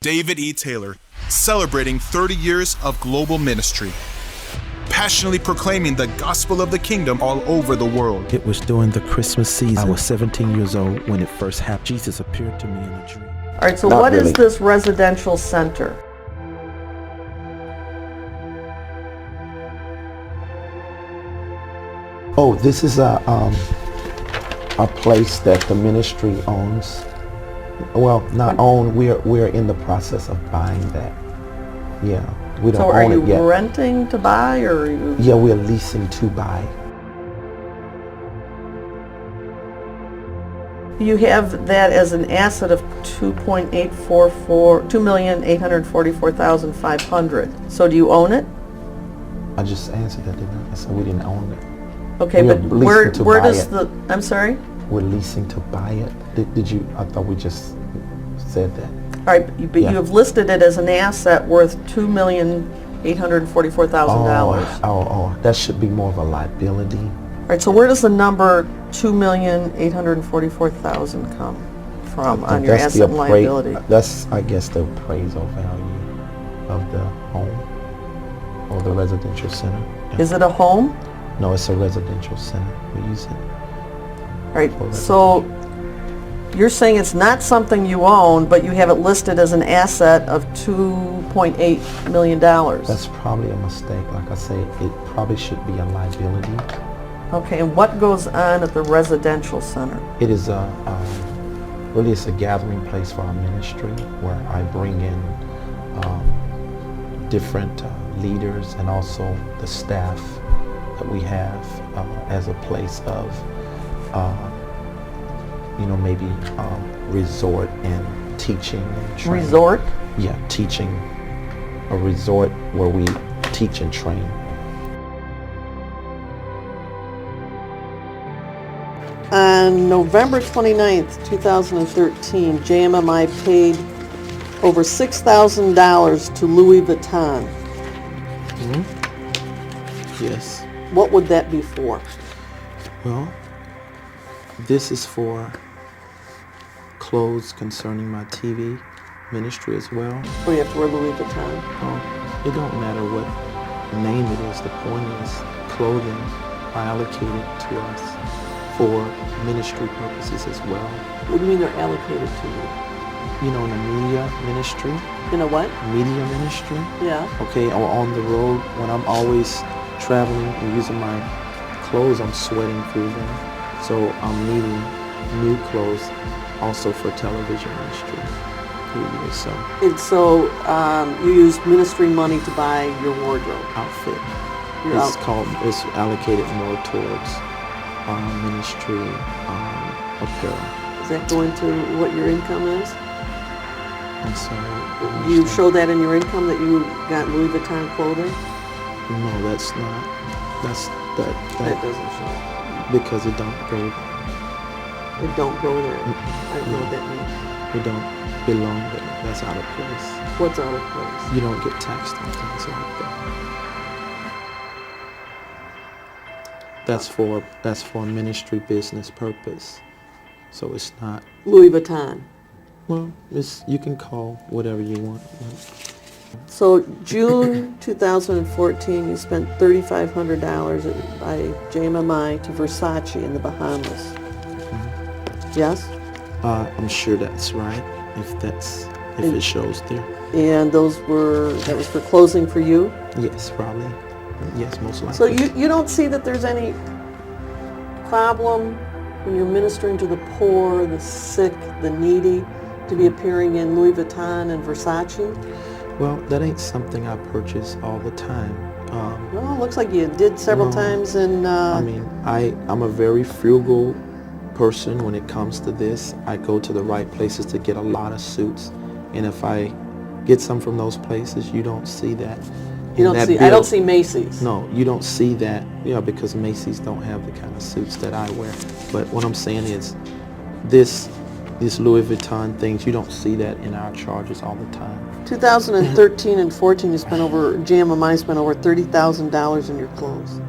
David E. Taylor, celebrating 30 years of global ministry, passionately proclaiming the gospel of the kingdom all over the world. It was during the Christmas season. I was 17 years old when it first happened. Jesus appeared to me in a dream. All right, so what is this residential center? Oh, this is a place that the ministry owns. Well, not own. We're in the process of buying that. Yeah, we don't own it yet. So are you renting to buy, or are you? Yeah, we're leasing to buy. You have that as an asset of $2,844,500. So do you own it? I just answered that, didn't I? I said we didn't own it. Okay, We're but leasing where to buy does it. the? I'm sorry. We're leasing to buy it. Did you? I thought we just said that. All right, but Yeah. you have listed it as an asset worth $2,844,000. Oh, that should be more of a liability. All right, so where does the number $2,844,000 come from on your That's the asset and liability? That's, I guess, the appraisal value of the home or the residential center. Yeah. Is it a home? No, it's a residential center. We use it. All right, so you're saying it's not something you own, but you have it listed as an asset of $2.8 million. That's probably a mistake. Like I say, it probably should be a liability. Okay, and what goes on at the residential center? It is really it's a gathering place for our ministry where I bring in different leaders and also the staff that we have as a place of maybe resort and teaching and training. Resort? Yeah, teaching. A resort where we teach and train. On November 29th, 2013, JMMI paid over $6,000 to Louis Vuitton. Mm-hmm. Yes. What would that be for? Well, this is for clothes concerning my TV ministry as well. Or you have to wear Louis Vuitton? It don't matter what name it is. The point is clothing are allocated to us for ministry purposes as well. What do you mean they're allocated to you? You know, in the media ministry. In a what? Media ministry. Yeah. Okay, or on the road when I'm always traveling and using my clothes, I'm sweating through them. So I'm needing new clothes also for television ministry. And so you use ministry money to buy your wardrobe? Outfit. It's allocated more towards ministry apparel. Does that go into what your income is? I'm sorry. Do you show that in your income that you got Louis Vuitton clothing? No, that's not. That doesn't show. Because it don't go. It don't go there. I don't know what that means. It don't belong there. That's out of place. What's out of place? You don't get taxed on things like that. That's for ministry business purpose. So it's not Louis Vuitton. Well, you can call whatever you want. So June 2014, you spent $3,500 by JMMI to Versace in the Bahamas. Mm-hmm. Yes? I'm sure that's right. If it shows there. And that was for clothing for you? Yes, probably. Yes, most likely. So you don't see that there's any problem when you're ministering to the poor, the sick, the needy, to be appearing in Louis Vuitton and Versace? Well, that ain't something I purchase all the time. Well, it looks like you did several times in... I'm a very frugal person when it comes to this. I go to the right places to get a lot of suits. And if I get some from those places, you don't see that. I don't see Macy's. No, you don't see that, because Macy's don't have the kind of suits that I wear. But what I'm saying is, this Louis Vuitton things, you don't see that in our charges all the time. 2013 and 14, JMMI spent over $30,000 in your clothes.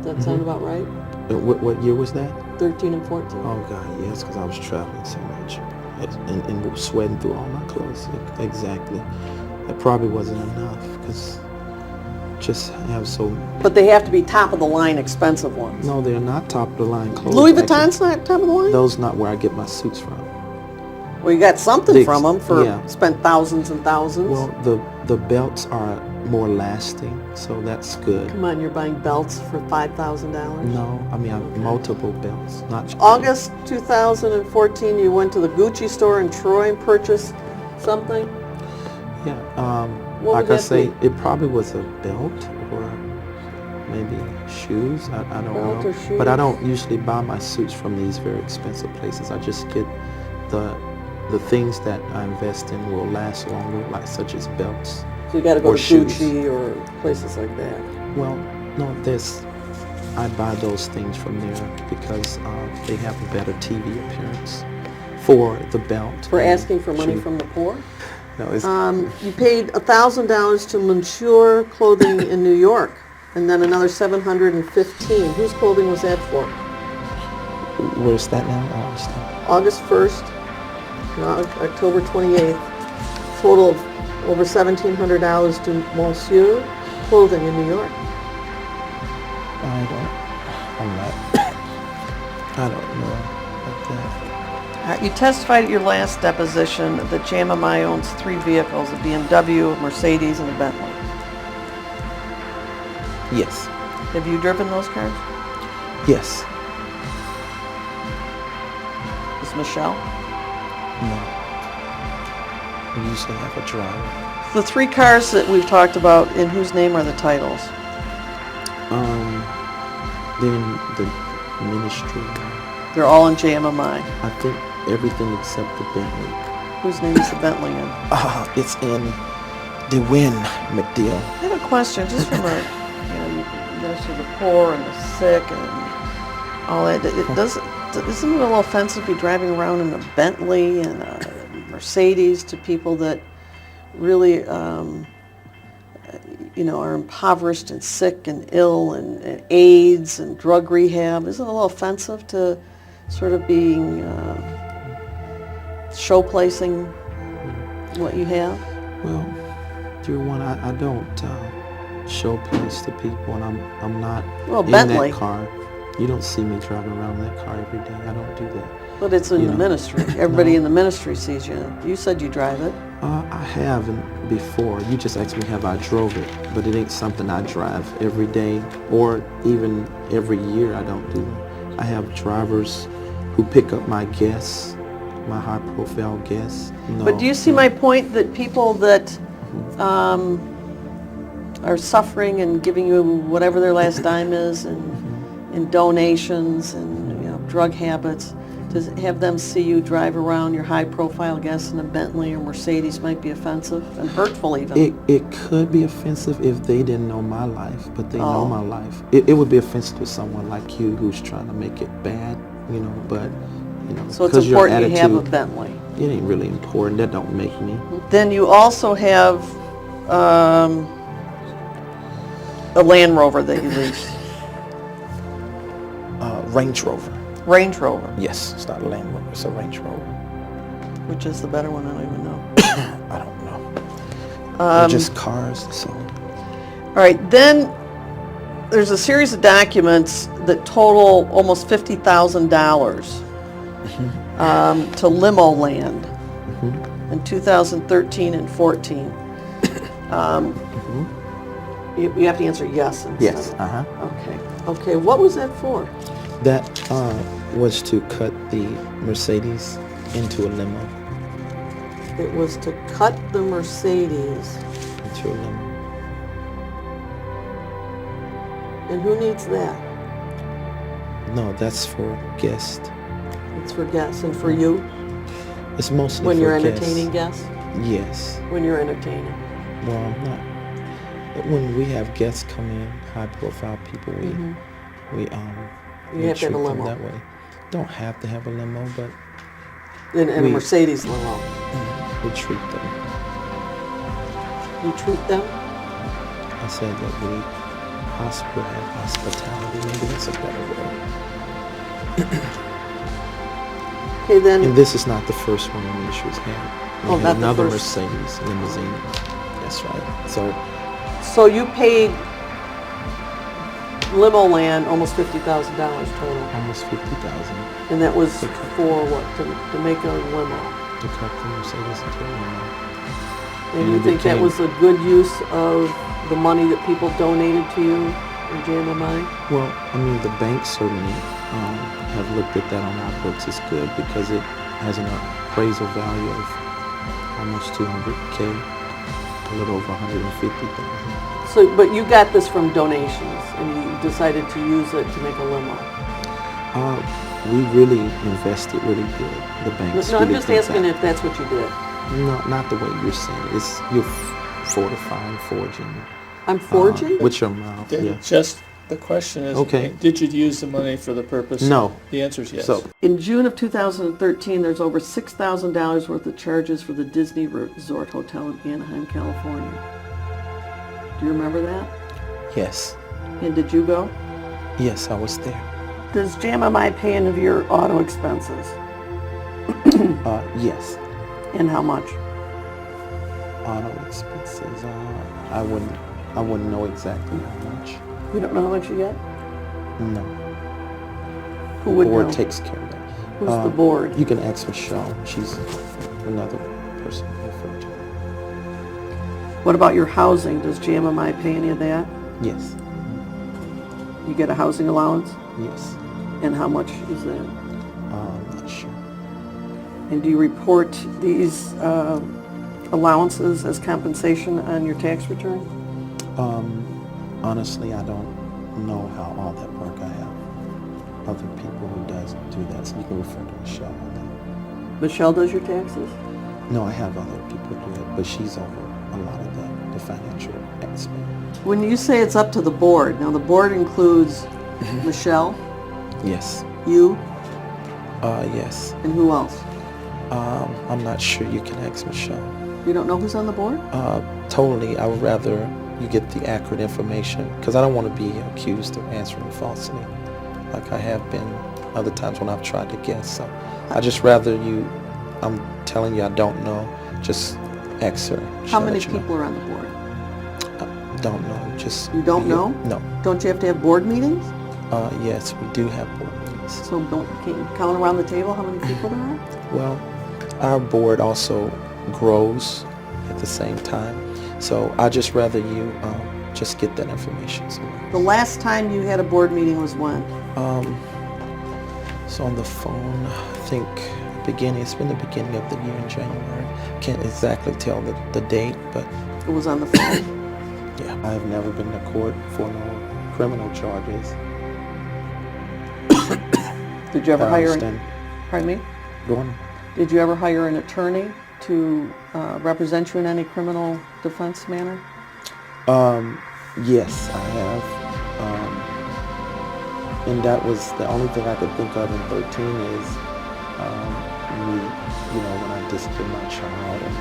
Does that sound about right? What year was that? 13 and 14. Oh God, yes, because I was traveling so much. and sweating through all my clothes. Exactly. That probably wasn't enough because just have so. But they have to be top of the line expensive ones. No, they're not top of the line clothes. Louis Vuitton's not top of the line? Those not where I get my suits from. Well, you got something from them for yeah. spent thousands and thousands. Well, the belts are more lasting, so that's good. Come on, you're buying belts for $5,000? No, I mean multiple belts, not just August 2014, you went to the Gucci store in Troy and purchased something? Yeah, What like would I that say, be? it probably was a belt or maybe shoes. I don't Belt know. or shoes? But I don't usually buy my suits from these very expensive places. I just get the things that I invest in will last longer, like such as belts. So you got to go Or to shoes. Gucci or places like that. Well, no, I buy those things from there because they have a better TV appearance for the belt. For and asking for money shoe. from the poor? No, it's, You paid $1,000 to Monsieur Clothing in New York, and then another $715. Whose clothing was that for? where's that now? I don't understand. August 1st, October 28th. Total of over $1,700 to Monsieur Clothing in New York. I don't know about that. You testified at your last deposition that JMMI owns 3 vehicles, a BMW, a Mercedes, and a Bentley. Yes. Have you driven those cars? Yes. Is Michelle? No. We usually have a driver. The 3 cars that we've talked about, in whose name are the titles? Then the ministry. They're all in JMMI. I think everything except the Bentley. Whose name is the Bentley in? It's in the Win McDeal. I have a question, just from a, you minister to the poor and the sick and all that. Isn't it a little offensive to be driving around in a Bentley and a Mercedes to people that really, are impoverished and sick and ill and AIDS and drug rehab? Isn't it a little offensive to sort of being show-placing what you have? Well, dear one, I don't showplace to people, and I'm not in Bentley. that car. You don't see me driving around that car every day. I don't do that. But it's in the ministry. Everybody in the ministry sees you. You said you drive it. I haven't before. You just asked me have I drove it, but it ain't something I drive every day or even every year. I don't do that. I have drivers who pick up my guests, my high-profile guests. No, But do you see my point that people that are suffering and giving you whatever their last dime is and donations and drug habits, to have them see you drive around your high-profile guests in a Bentley or Mercedes might be offensive and hurtful even? It could be offensive if they didn't know my life, but they know my life. It would be offensive to someone like you who's trying to make it bad, but, So it's 'cause your important you have a attitude, Bentley. It ain't really important. That don't make me. Then you also have a Land Rover that you lease. Range Rover. Range Rover. Yes, it's not a Land Rover. It's a Range Rover. Which is the better one? I don't even know. I don't know. They're just cars, so. All right, then there's a series of documents that total almost $50,000 to Limo Land in 2013 and 14. You have to answer yes. Yes. Okay, what was that for? That was to cut the Mercedes into a limo. It was to cut the Mercedes. Into a limo. And who needs that? No, that's for guests. It's for guests and for you It's mostly when for you're guests. entertaining guests? Yes. When you're entertaining. Well, I'm not. But when we have guests come in, high-profile people, we You have to treat have a them limo. that way. Don't have to have a limo, but In a Mercedes limo. we treat them. You treat them? I said that we have hospitality. Maybe that's a better word. Okay, then. And this is not the first one the ministry's had. Oh, We not had the another first. Mercedes limousine. That's right. So you paid Limo Land almost $50,000 total, almost 50,000 and that was for what? To make a limo. to cut the Mercedes into a limo. And you it think that became- was a good use of the money that people donated to you in JMMI? Well, I mean, the banks certainly have looked at that on our books as good because it has an appraisal value of almost 200K, a little over 150,000. So, but you got this from donations, and you decided to use it to make a limo. We really invested really good. The banks. No, I'm really just did asking that. if that's what you did. No, not the way you're saying. It's you're fortifying, forging. I'm forging? With your mouth. Yeah. Just the question is, Okay. did you use the money for the purpose? No. The answer is yes. So In June of 2013, there's over $6,000 worth of charges for the Disney Resort Hotel in Anaheim, California. Do you remember that? yes, And did you go? yes, I was there. Does JMMI pay any of your auto expenses? Yes. And how much? Auto expenses. I wouldn't know exactly how much. You don't know how much you get? No. Who would board know? takes care of that. Who's the board? You can ask Michelle. She's another person to refer to. What about your housing? Does JMMI pay any of that? Yes. You get a housing allowance? Yes. And how much is that? I'm not sure. And do you report these allowances as compensation on your tax return? Honestly, I don't know how all that work. I have other people who do that, so you can refer to Michelle on that. Michelle does your taxes? No, I have other people do it, but she's over a lot of the financial aspect. When you say it's up to the board, now the board includes Michelle, Yes. you, Yes. and who else? I'm not sure. You can ask Michelle. You don't know who's on the board? Totally, I would rather you get the accurate information because I don't want to be accused of answering falsely like I have been other times when I've tried to guess. So I just rather I'm telling you I don't know, just ask her. How She'll many let you know. people are on the board? Don't know, just... You don't know? No. Don't you have to have board meetings? Yes, we do have board meetings. So can you count around the table how many people there are? Well, our board also grows at the same time, so I just rather you just get that information somewhere. The last time you had a board meeting was when? So on the phone, I think it's been the beginning of the year in January. Can't exactly tell the date, but It was on the phone. yeah. I have never been to court for no criminal charges. Did you ever I hire understand. pardon me? Go on. Did you ever hire an attorney to represent you in any criminal defense manner? Yes, I have. And that was the only thing I could think of in 13 is when I disciplined my child, and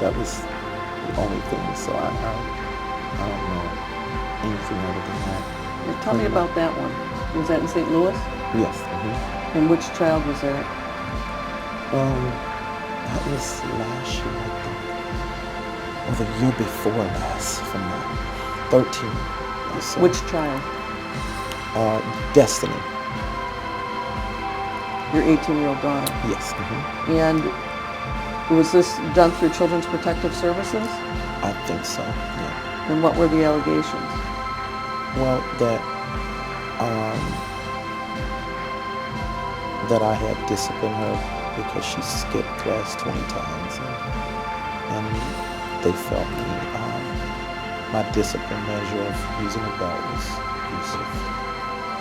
that was the only thing. So I don't know anything other than that. Now, tell me about that one. Was that in St. Louis? Yes. Mm-hmm. And which child was that? That was last year, I think. Or the year before last, from 13. So, Which child? Destiny. Your 18-year-old daughter. Yes. Mm-hmm. And was this done through Children's Protective Services? I think so. Yeah. And what were the allegations? Well, that I had disciplined her because she skipped class 20 times, and they felt my discipline measure of using a belt was abusive.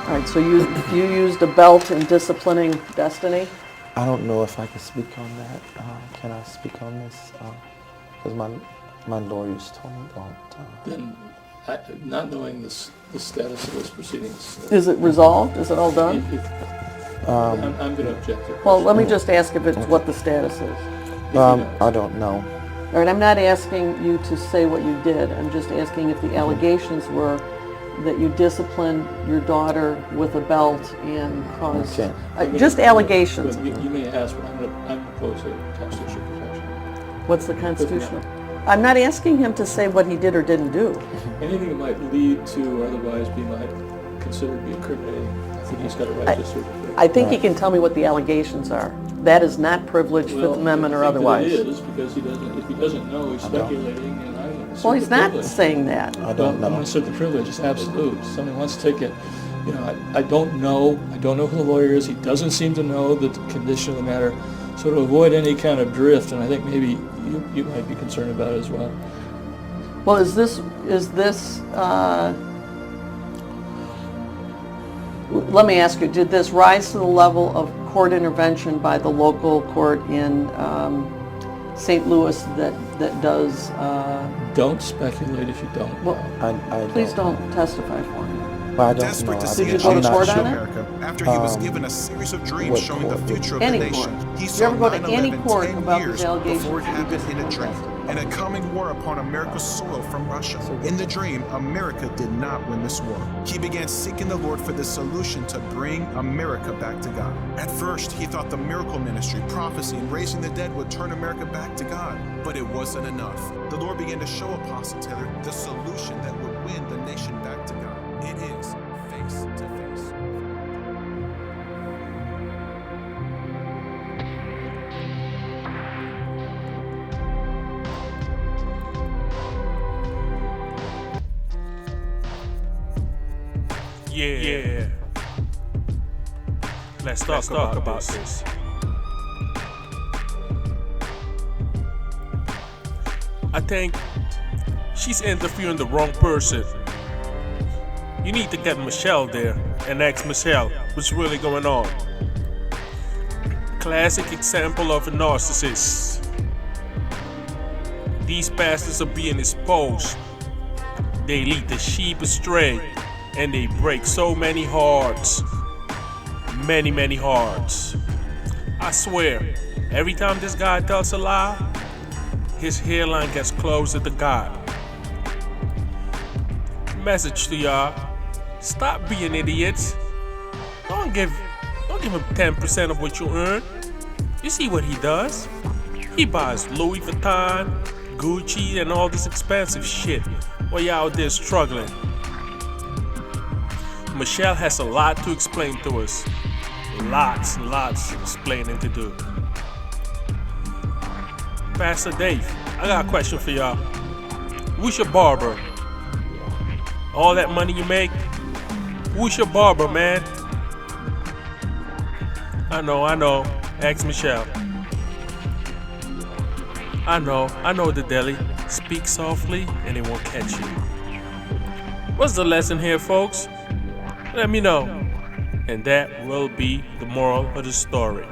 All right, so you used a belt in disciplining Destiny? I don't know if I can speak on that. Can I speak on this? Because my lawyers told me don't. Then, not knowing the status of those proceedings. Is it resolved? Is it all done? I'm going to object to the Well, question. let me just ask if it's what the status is. If you know. I don't know. All right, I'm not asking you to say what you did. I'm just asking if the allegations were that you disciplined your daughter with a belt and caused, Okay. just allegations. But you may ask, but I'm opposed to constitutional protection. What's the constitutional? I'm not asking him to say what he did or didn't do. Anything that might lead to or otherwise might considered to be incriminating, I think he's got a right to assert it. I think he can tell me what the allegations are. That is not privileged, Fifth Amendment or otherwise. It is, because if he doesn't know, he's speculating, and I'm going to assert Well, he's the not privilege. saying that. I I'm don't going to know. assert the privilege. It's absolute. If somebody wants to take it, I don't know. I don't know who the lawyer is. He doesn't seem to know the condition of the matter. So to avoid any kind of drift, and I think maybe you might be concerned about it as well. Well, is this, let me ask you, did this rise to the level of court intervention by the local court in St. Louis that does, Don't speculate if you don't know. well, I please don't testify for me. Well, I don't Desperate know. to I- see Did a you go to change in court on it? America, after he was given a series of dreams what showing the court? future of Any the nation, court. he You saw ever go to 9/11 any court 10 about years these allegations before it that you happened just in a dream, protested? and a coming war upon America's soil from Russia. In the dream, America did not win this war. He began seeking the Lord for the solution to bring America back to God. At first, he thought the miracle ministry, prophecy, and raising the dead would turn America back to God. But it wasn't enough. The Lord began to show Apostle Taylor the solution that would win the nation back to God. It is face to face. Yeah. Let's talk about this. I think she's interviewing the wrong person. You need to get Michelle there and ask Michelle what's really going on. Classic example of a narcissist. These pastors are being exposed. They lead the sheep astray and they break so many hearts. Many hearts. I swear, every time this guy tells a lie, his hairline gets closer to God. Message to y'all: stop being idiots. Don't give him 10% of what you earn. You see what he does? He buys Louis Vuitton, Gucci, and all this expensive shit while y'all out there struggling. Michelle has a lot to explain to us. Lots explaining to do. Pastor Dave, I got a question for y'all. Who's your barber? All that money you make? Who's your barber, man? I know. Ask Michelle. I know the deli. Speak softly and it won't catch you. What's the lesson here, folks? Let me know. And that will be the moral of the story.